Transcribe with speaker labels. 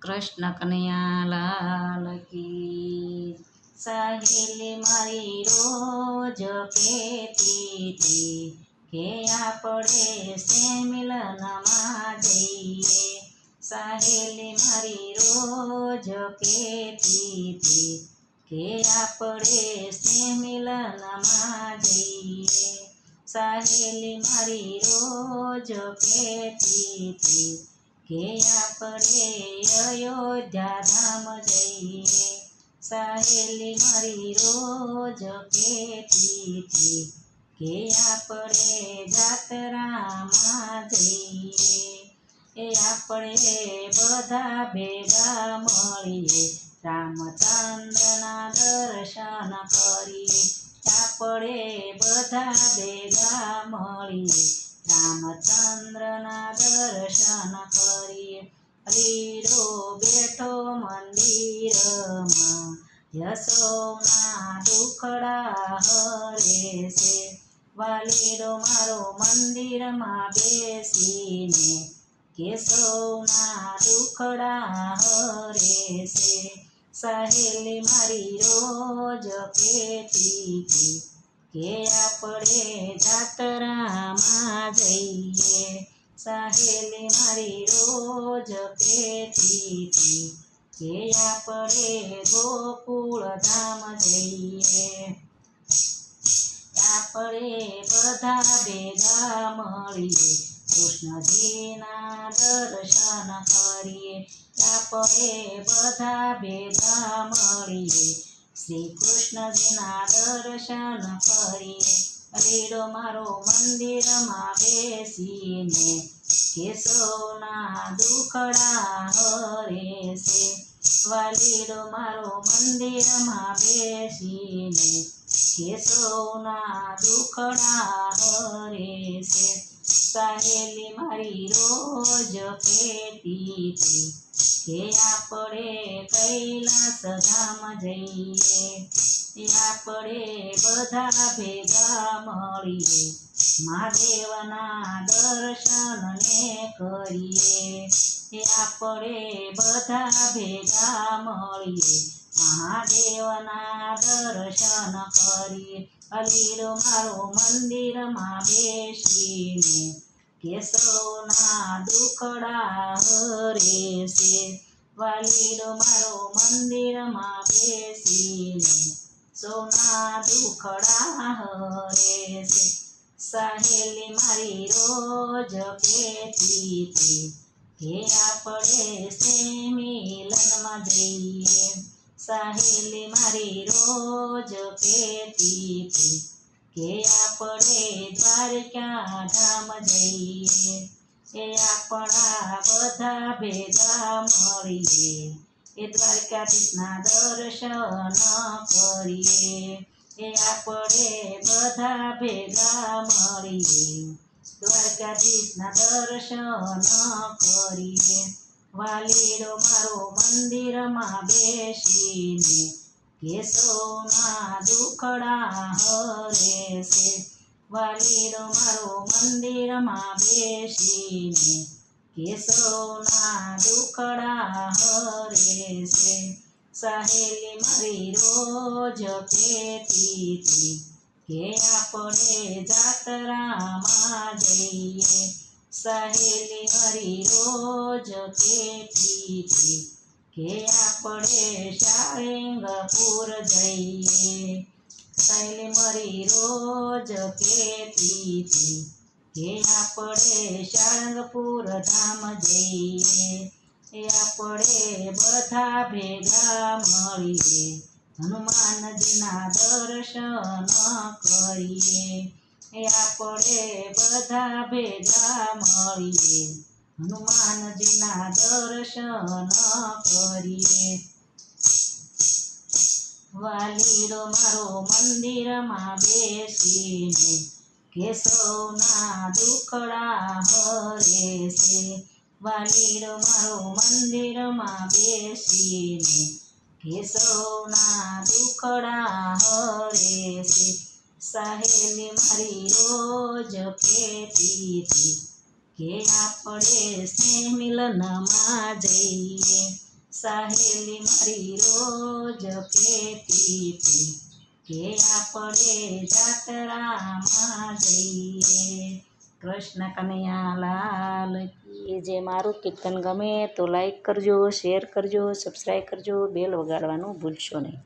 Speaker 1: કૃષ્ણ કનૈયા લાલ કી સહેલી મારી રોજ કહેતી હતી કે આપણે સે મિલનમાં જઈએ. સહેલી મારી રોજ કહેતી હતી કે આપણે સે મિલનમાં જઈએ. સહેલી મારી રોજ કહેતી હતી કે આપણે અયોધ્યા ધામ જઈએ. સહેલી મારી રોજ કહેતી હતી કે આપણે જાત્રામાં જઈએ. એ આપણે બધા ભેગા મળીએ, રામચંદ્રના દર્શન કરીએ. આપણે બધા ભેગા મળીએ, રામચંદ્રના દર્શન કરીએ. વીરો બેઠો મંદિરમાં, યશોના દુખડા હરે છે. વાલીડો મારો મંદિરમાં બેસીને કેશવના દુખડા હરે છે. સહેલી મારી રોજ કહેતી હતી કે આપણે જાત્રામાં જઈએ. સહેલી મારી રોજ કહેતી હતી કે આપણે ગોકુળ ધામ જઈએ. આપણે બધા ભેગા મળીએ, કૃષ્ણજીના દર્શન કરીએ. આપણે બધા ભેગા મળીએ, શ્રી કૃષ્ણજીના દર્શન કરીએ. લીડો મારો મંદિરમાં બેસીને કેશવના દુખડા હરે છે. વાલીડો મારો મંદિરમાં બેસીને કેશવના દુખડા હરે છે. સહેલી મારી રોજ કહેતી હતી કે આપણે કૈલાસ ધામ જઈએ. આપણે બધા ભેગા મળીએ, મહાદેવના દર્શનને કરીએ. આપણે બધા ભેગા મળીએ, મહાદેવના દર્શન કરીએ. અલીરો મારો મંદિરમાં બેસીને કેશવના દુખડા હરે છે. વાલીડો મારો મંદિરમાં બેસીને સોના દુખડા હરે છે. સહેલી મારી રોજ કહેતી હતી કે આપણે સે મિલનમાં જઈએ. સહેલી મારી રોજ કહેતી હતી કે આપણે દ્વારકા ધામ જઈએ. એ આપણા બધા ભેગા મળીએ, એ દ્વારકાધીશના દર્શન કરીએ. એ આપણે બધા ભેગા મળીએ, દ્વારકાધીશના દર્શન કરીએ. વાલીડો મારો મંદિરમાં બેસીને કેશવના દુખડા હરે છે. વાલીડો મારો મંદિરમાં બેસીને કેશવના દુખડા હરે છે. સહેલી મારી રોજ કહેતી હતી કે આપણે જાત્રામાં જઈએ. સહેલી મારી રોજ કહેતી હતી કે આપણે સાળંગપુર જઈએ. સહેલી મારી રોજ કહેતી હતી કે આપણે સાળંગપુર ધામ જઈએ. એ આપણે બધા ભેગા મળીએ, હનુમાનજીના દર્શન કરીએ. એ આપણે બધા ભેગા મળીએ, હનુમાનજીના દર્શન કરીએ. વાલીડો મારો મંદિરમાં બેસીને કેશવના દુખડા હરે છે. વાલીડો મારો મંદિરમાં બેસીને કેશવના દુખડા હરે છે. સહેલી મારી રોજ કહેતી હતી કે આપણે સે મિલનમાં જઈએ. સહેલી મારી રોજ કહેતી હતી કે આપણે જાત્રામાં જઈએ. કૃષ્ણ કનૈયા લાલ કી જે. મારું કીર્તન ગમે તો લાઈક કરજો, શેર કરજો, સબસ્ક્રાઈબ કરજો, બેલ વગાડવાનું ભૂલશો નહીં.